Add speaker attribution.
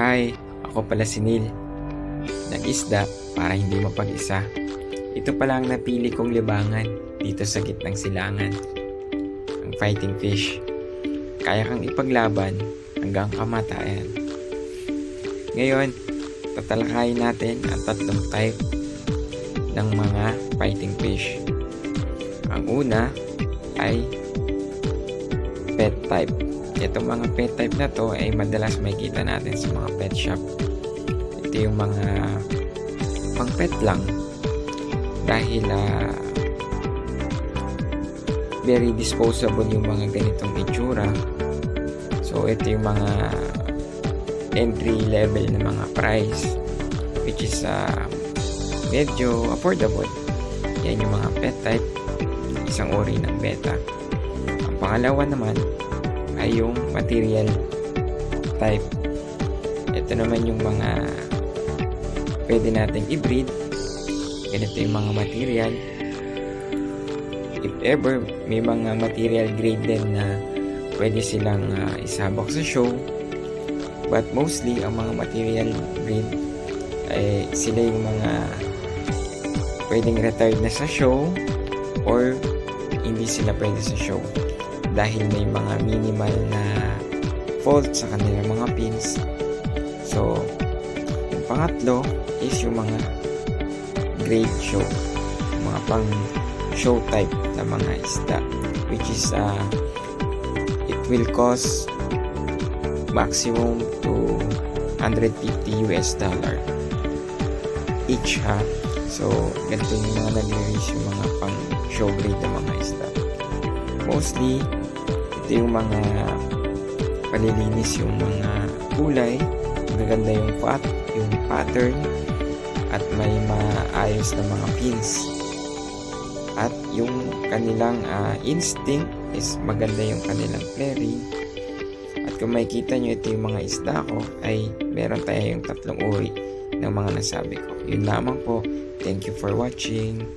Speaker 1: Hi, ako pala si Neil. Nag-isda para hindi mapag-isa. Ito pala ang napili kong libangan dito sa gitnang silangan. Ang fighting fish. Kaya kang ipaglaban hanggang kamatayan. Ngayon, tatalakayin natin ang tatlong type ng mga fighting fish. Ang una ay pet type. Itong mga pet type na to ay madalas makikita natin sa mga pet shop. Ito yung mga pang pet lang dahil very disposable yung mga ganitong itsura. So ito yung mga entry level na mga price which is medyo affordable. Yan yung mga pet type, isang uri ng beta. Ang pangalawa naman ay yung material type. Ito naman yung mga pwede nating i-breed. Ganito yung mga material. If ever may mga material grade din na pwede silang isabak sa show, but mostly ang mga material grade ay sila yung mga pwedeng retired na sa show or hindi sila pwede sa show dahil may mga minimal na fault sa kanilang mga pins. So, yung pangatlo is yung mga grade show, mga pang show type na mga isda, which is it will cost maximum to $150 each ha. So, ganito yung mga nag-release yung mga pang show grade na mga isda. Mostly, ito yung mga palilinis yung mga kulay, magaganda yung pattern, at may maayos na mga pins. At yung kanilang instinct is maganda yung kanilang flaring. At kung makikita nyo, ito yung mga isda ko, ay meron tayo yung tatlong uri ng mga nasabi ko. Yun lamang po. Thank you for watching.